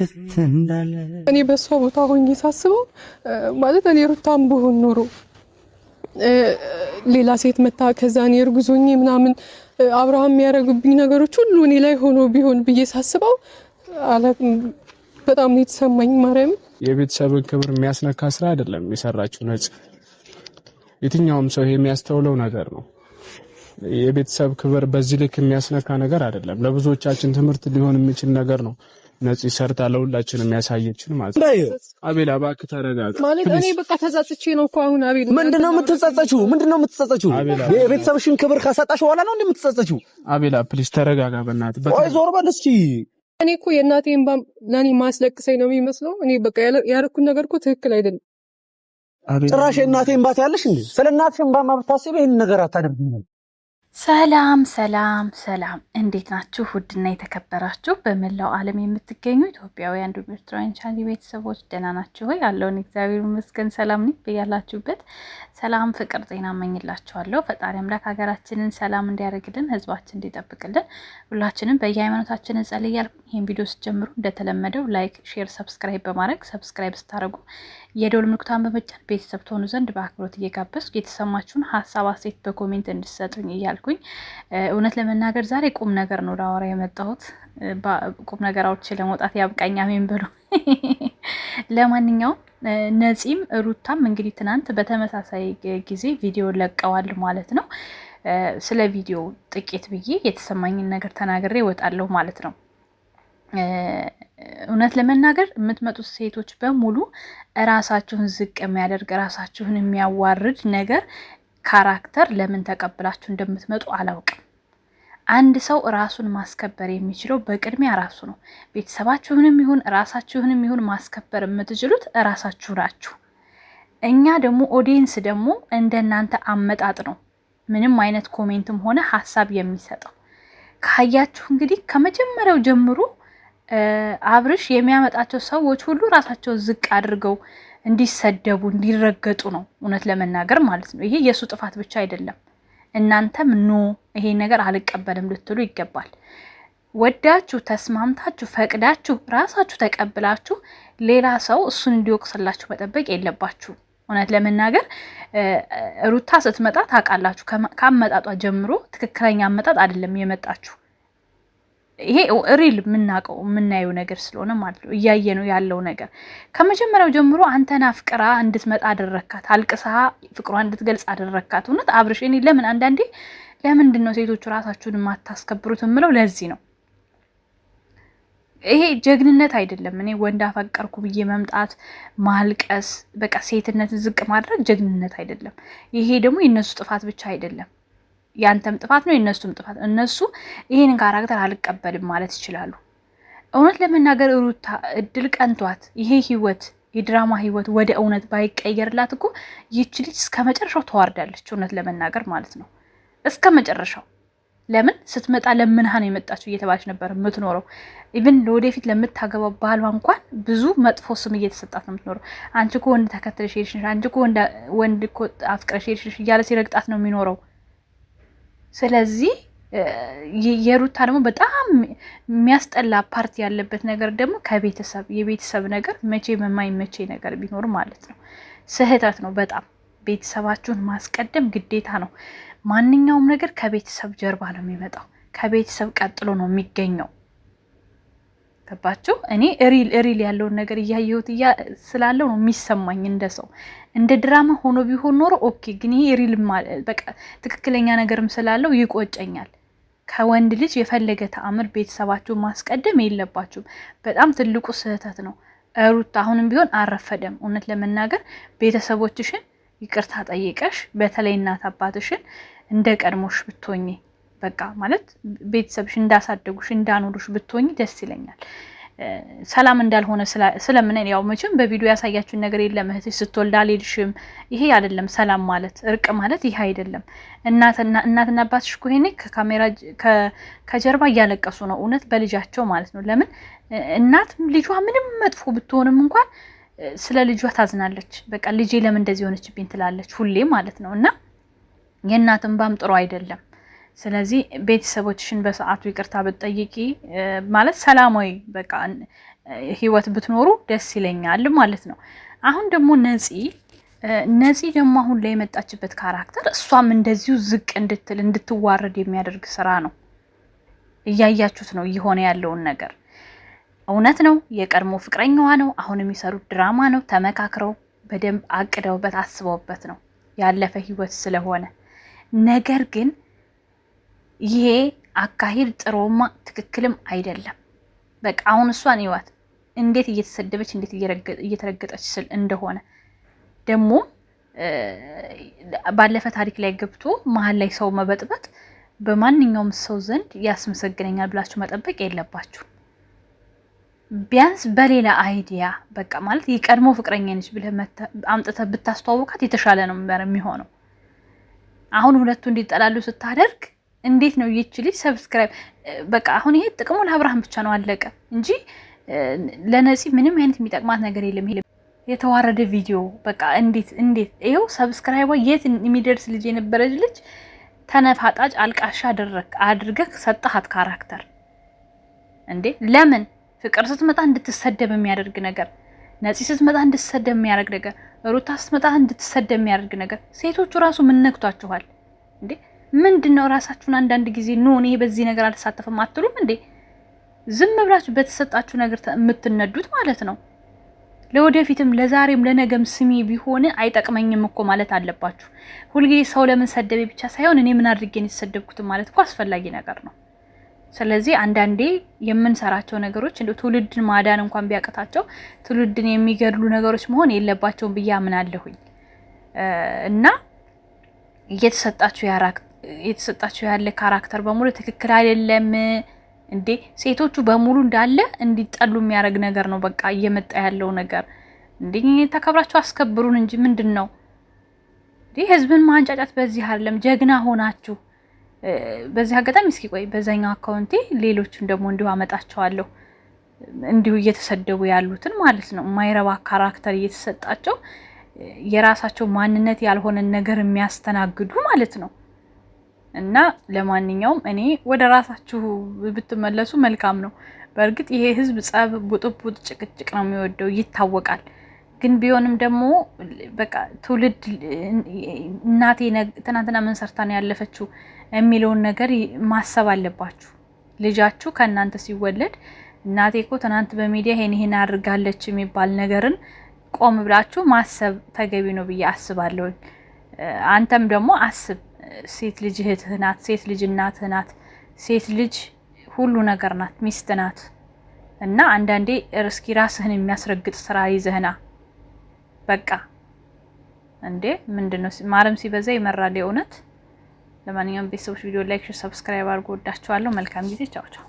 ክት እንዳለ እኔ በሷ ቦታ ሆኜ ሳስበው ማለት እኔ ሩታም ብሆን ኖሮ ሌላ ሴት መታ ከዛ እኔ እርጉዞኝ ምናምን አብርሃም የሚያደርጉብኝ ነገሮች ሁሉ እኔ ላይ ሆኖ ቢሆን ብዬ ሳስበው በጣም ነው የተሰማኝ። ማርያም የቤተሰብን ክብር የሚያስነካ ስራ አይደለም የሰራችው ነጽ። የትኛውም ሰው የሚያስተውለው ነገር ነው። የቤተሰብ ክብር በዚህ ልክ የሚያስነካ ነገር አይደለም። ለብዙዎቻችን ትምህርት ሊሆን የሚችል ነገር ነው ነጽ ሰርታ ለሁላችንም የሚያሳየችን ማለት ነው። አቤል እባክህ ተረጋጋ። ማለት እኔ በቃ ተጻጽቼ ነው እኮ አሁን። አቤል ምንድነው የምትጸጸችው? የቤተሰብሽን ክብር ካሳጣሽ በኋላ ነው እንደምትጸጸችው? አቤል ፕሊዝ ተረጋጋ በእናትህ። ወይ ዞር በል እስኪ። እኔ እኮ የእናቴን ባም ለኔ ማስለቅሰኝ ነው የሚመስለው። እኔ በቃ ያረኩት ነገር እኮ ትክክል አይደለም። ጭራሽ የእናቴን ባት ያለሽ እንዴ? ስለ እናትሽ ባማ ብታስቢ ይሄን ነገር አታደርጊም። ሰላም ሰላም ሰላም፣ እንዴት ናችሁ? ውድና የተከበራችሁ በመላው ዓለም የምትገኙ ኢትዮጵያውያን እንዲሁም ኤርትራውያን ቻናል ቤተሰቦች ደህና ናችሁ ሆይ? ያለውን እግዚአብሔር ይመስገን ሰላም ነኝ። በያላችሁበት ሰላም፣ ፍቅር፣ ጤና እመኝላችኋለሁ። ፈጣሪ አምላክ ሀገራችንን ሰላም እንዲያደርግልን፣ ህዝባችን እንዲጠብቅልን ሁላችንም በየሃይማኖታችን እንጸልይ እያልኩ ይህን ቪዲዮ ስትጀምሩ እንደተለመደው ላይክ፣ ሼር፣ ሰብስክራይብ በማድረግ ሰብስክራይብ ስታደርጉ የደወል ምልክቱን በመጫን ቤተሰብ ትሆኑ ዘንድ በአክብሮት እየጋበዝኩ የተሰማችሁን ሀሳብ አስተያየት በኮሜንት እንድትሰጡኝ እያልኩኝ እውነት ለመናገር ዛሬ ቁም ነገር ነው ላወራ የመጣሁት። ቁም ነገሮች ለመውጣት ያብቃኝ አሜን በሉ። ለማንኛውም ነፂም ሩታም እንግዲህ ትናንት በተመሳሳይ ጊዜ ቪዲዮ ለቀዋል ማለት ነው። ስለ ቪዲዮ ጥቂት ብዬ የተሰማኝን ነገር ተናግሬ እወጣለሁ ማለት ነው። እውነት ለመናገር የምትመጡት ሴቶች በሙሉ ራሳችሁን ዝቅ የሚያደርግ ራሳችሁን የሚያዋርድ ነገር ካራክተር ለምን ተቀብላችሁ እንደምትመጡ አላውቅም። አንድ ሰው ራሱን ማስከበር የሚችለው በቅድሚያ ራሱ ነው። ቤተሰባችሁንም ይሁን ራሳችሁንም ይሁን ማስከበር የምትችሉት ራሳችሁ ናችሁ። እኛ ደግሞ ኦዲየንስ ደግሞ እንደናንተ አመጣጥ ነው ምንም አይነት ኮሜንትም ሆነ ሀሳብ የሚሰጠው። ካያችሁ እንግዲህ ከመጀመሪያው ጀምሮ አብርሽ የሚያመጣቸው ሰዎች ሁሉ ራሳቸው ዝቅ አድርገው እንዲሰደቡ እንዲረገጡ ነው፣ እውነት ለመናገር ማለት ነው። ይሄ የሱ ጥፋት ብቻ አይደለም። እናንተም ኖ ይሄ ነገር አልቀበልም ልትሉ ይገባል። ወዳችሁ ተስማምታችሁ ፈቅዳችሁ ራሳችሁ ተቀብላችሁ ሌላ ሰው እሱን እንዲወቅስላችሁ መጠበቅ የለባችሁ። እውነት ለመናገር ሩታ ስትመጣ ታውቃላችሁ፣ ከአመጣጧ ጀምሮ ትክክለኛ አመጣጥ አይደለም የመጣችሁ። ይሄ ሪል የምናየው ነገር ስለሆነ ማለት ነው። እያየ ነው ያለው ነገር ከመጀመሪያው ጀምሮ አንተን አፍቅራ እንድትመጣ አደረካት፣ አልቅሳ ፍቅሯ እንድትገልጽ አደረካት። እውነት አብርሽ እኔ ለምን አንዳንዴ ለምንድን ነው ሴቶቹ ራሳችሁን የማታስከብሩት የምለው ለዚህ ነው። ይሄ ጀግንነት አይደለም። እኔ ወንድ አፈቀርኩ ብዬ መምጣት ማልቀስ፣ በቃ ሴትነትን ዝቅ ማድረግ ጀግንነት አይደለም። ይሄ ደግሞ የነሱ ጥፋት ብቻ አይደለም፣ ያንተም ጥፋት ነው የነሱም ጥፋት። እነሱ ይሄንን ካራክተር አልቀበልም ማለት ይችላሉ። እውነት ለመናገር ሩታ እድል ቀንቷት ይሄ ህይወት የድራማ ህይወት ወደ እውነት ባይቀየርላት እኮ ይህች ልጅ እስከ መጨረሻው ተዋርዳለች። እውነት ለመናገር ማለት ነው እስከ መጨረሻው። ለምን ስትመጣ ለምንሃ ነው የመጣችው እየተባለች ነበር የምትኖረው። ኢቭን ለወደፊት ለምታገባው ባሏ እንኳን ብዙ መጥፎ ስም እየተሰጣት ነው የምትኖረው። አንቺ እኮ ወንድ ተከትለሽ ሄድሽ፣ አንቺ እኮ ወንድ እኮ አፍቅረሽ ሄድሽ እያለ ሲረግጣት ነው የሚኖረው። ስለዚህ የሩታ ደግሞ በጣም የሚያስጠላ ፓርቲ ያለበት ነገር ደግሞ ከቤተሰብ የቤተሰብ ነገር መቼ የማይመቼ ነገር ቢኖር ማለት ነው ስህተት ነው። በጣም ቤተሰባችሁን ማስቀደም ግዴታ ነው። ማንኛውም ነገር ከቤተሰብ ጀርባ ነው የሚመጣው፣ ከቤተሰብ ቀጥሎ ነው የሚገኘው። ገባችሁ? እኔ ሪል ያለውን ነገር እያየሁት ስላለው ነው የሚሰማኝ። እንደ ሰው እንደ ድራማ ሆኖ ቢሆን ኖሮ ኦኬ፣ ግን ይሄ ሪል በቃ ትክክለኛ ነገርም ስላለው ይቆጨኛል። ከወንድ ልጅ የፈለገ ተአምር ቤተሰባችሁ ማስቀደም የለባችሁም። በጣም ትልቁ ስህተት ነው። ሩታ አሁንም ቢሆን አረፈደም። እውነት ለመናገር ቤተሰቦችሽን ይቅርታ ጠይቀሽ፣ በተለይ እናት አባትሽን እንደ ቀድሞሽ ብትሆኚ በቃ ማለት ቤተሰብሽ እንዳሳደጉሽ እንዳኖሩሽ ብትሆኚ ደስ ይለኛል። ሰላም እንዳልሆነ ስለምን ያው መቼም በቪዲዮ ያሳያችሁን ነገር የለም። እህትሽ ስትወልድ አልሄድሽም። ይሄ አይደለም ሰላም ማለት፣ እርቅ ማለት ይሄ አይደለም። እናትና አባትሽ እኮ ይሄኔ ከካሜራ ከጀርባ እያለቀሱ ነው እውነት በልጃቸው ማለት ነው። ለምን እናት ልጇ ምንም መጥፎ ብትሆንም እንኳን ስለ ልጇ ታዝናለች። በቃ ልጄ ለምን እንደዚህ ሆነችብኝ ትላለች ሁሌ ማለት ነው። እና የእናት እንባም ጥሩ አይደለም። ስለዚህ ቤተሰቦችሽን በሰዓቱ ይቅርታ ብትጠይቂ ማለት ሰላማዊ በቃ ህይወት ብትኖሩ ደስ ይለኛል ማለት ነው። አሁን ደግሞ ነፂ ደግሞ አሁን ላይ የመጣችበት ካራክተር እሷም እንደዚሁ ዝቅ እንድትዋረድ የሚያደርግ ስራ ነው። እያያችሁት ነው እየሆነ ያለውን ነገር። እውነት ነው የቀድሞ ፍቅረኛዋ ነው። አሁን የሚሰሩት ድራማ ነው። ተመካክረው በደንብ አቅደውበት አስበውበት ነው ያለፈ ህይወት ስለሆነ። ነገር ግን ይሄ አካሄድ ጥሩማ ትክክልም አይደለም። በቃ አሁን እሷን ይዋት እንዴት እየተሰደበች እንዴት እየተረገጠች ስል እንደሆነ ደግሞ ባለፈ ታሪክ ላይ ገብቶ መሀል ላይ ሰው መበጥበጥ በማንኛውም ሰው ዘንድ ያስመሰግነኛል ብላችሁ መጠበቅ የለባችሁ። ቢያንስ በሌላ አይዲያ በቃ ማለት የቀድሞ ፍቅረኛ ነች ብለህ አምጥተህ ብታስተዋውቃት የተሻለ ነው የሚሆነው። አሁን ሁለቱ እንዲጠላሉ ስታደርግ እንዴት ነው ይቺ ልጅ ሰብስክራይብ በቃ አሁን ይሄ ጥቅሙ ለአብርሃም ብቻ ነው አለቀ እንጂ ለነፂ ምንም አይነት የሚጠቅማት ነገር የለም። ይሄ የተዋረደ ቪዲዮ በቃ እንዴት ይሄው ሰብስክራይቧ የት የሚደርስ ልጅ የነበረች ልጅ ተነፋጣጭ አልቃሻ አድርገህ ሰጣሃት ካራክተር እንዴ! ለምን ፍቅር ስትመጣ እንድትሰደብ የሚያደርግ ነገር፣ ነፂ ስትመጣ እንድትሰደብ የሚያደርግ ነገር፣ ሩታ ስትመጣ እንድትሰደብ የሚያደርግ ነገር። ሴቶቹ ራሱ ምን ነክቷችኋል እንዴ? ምንድነው? ራሳችሁን አንዳንድ ጊዜ ኖ እኔ በዚህ ነገር አልተሳተፈም አትሉም እንዴ? ዝም ብላችሁ በተሰጣችሁ ነገር የምትነዱት ማለት ነው። ለወደፊትም ለዛሬም ለነገም ስሚ ቢሆን አይጠቅመኝም እኮ ማለት አለባችሁ። ሁልጊዜ ሰው ለምን ሰደበ ብቻ ሳይሆን እኔ ምን አድርጌ ነው የተሰደብኩት ማለት እኮ አስፈላጊ ነገር ነው። ስለዚህ አንዳንዴ የምንሰራቸው ነገሮች እንደ ትውልድን ማዳን እንኳን ቢያቀታቸው ትውልድን የሚገድሉ ነገሮች መሆን የለባቸውም ብዬ አምናለሁኝ። እና እየተሰጣችሁ ያለ ካራክተር በሙሉ ትክክል አይደለም እንዴ! ሴቶቹ በሙሉ እንዳለ እንዲጠሉ የሚያደርግ ነገር ነው በቃ እየመጣ ያለው ነገር። እንዴ ተከብራችሁ አስከብሩን እንጂ ምንድነው እንዴ? ህዝብን ማንጫጫት በዚህ አይደለም። ጀግና ሆናችሁ በዚህ አጋጣሚ እስኪ ቆይ በዛኛው አካውንቴ ሌሎችን ደግሞ እንዲሁ አመጣቸዋለሁ። እንዲሁ እየተሰደቡ ያሉትን ማለት ነው የማይረባ ካራክተር እየተሰጣቸው የራሳቸው ማንነት ያልሆነን ነገር የሚያስተናግዱ ማለት ነው። እና ለማንኛውም እኔ ወደ ራሳችሁ ብትመለሱ መልካም ነው። በእርግጥ ይሄ ህዝብ ጸብ፣ ቡጥቡጥ፣ ጭቅጭቅ ነው የሚወደው ይታወቃል። ግን ቢሆንም ደግሞ በቃ ትውልድ እናቴ ትናንትና ምን ሰርታ ነው ያለፈችው የሚለውን ነገር ማሰብ አለባችሁ። ልጃችሁ ከእናንተ ሲወለድ እናቴ እኮ ትናንት በሚዲያ ይሄን አድርጋለች የሚባል ነገርን ቆም ብላችሁ ማሰብ ተገቢ ነው ብዬ አስባለሁ። አንተም ደግሞ አስብ። ሴት ልጅ እህትህ ናት። ሴት ልጅ እናትህ ናት። ሴት ልጅ ሁሉ ነገር ናት፣ ሚስት ናት። እና አንዳንዴ እስኪ ራስህን የሚያስረግጥ ስራ ይዘህና በቃ እንዴ ምንድነው ማረም ሲበዛ ይመራል የእውነት። ለማንኛውም ቤተሰቦች ቪዲዮ ላይክ፣ ሰብስክራይብ አድርጎ ወዳችኋለሁ። መልካም ጊዜ። ቻው ቻው።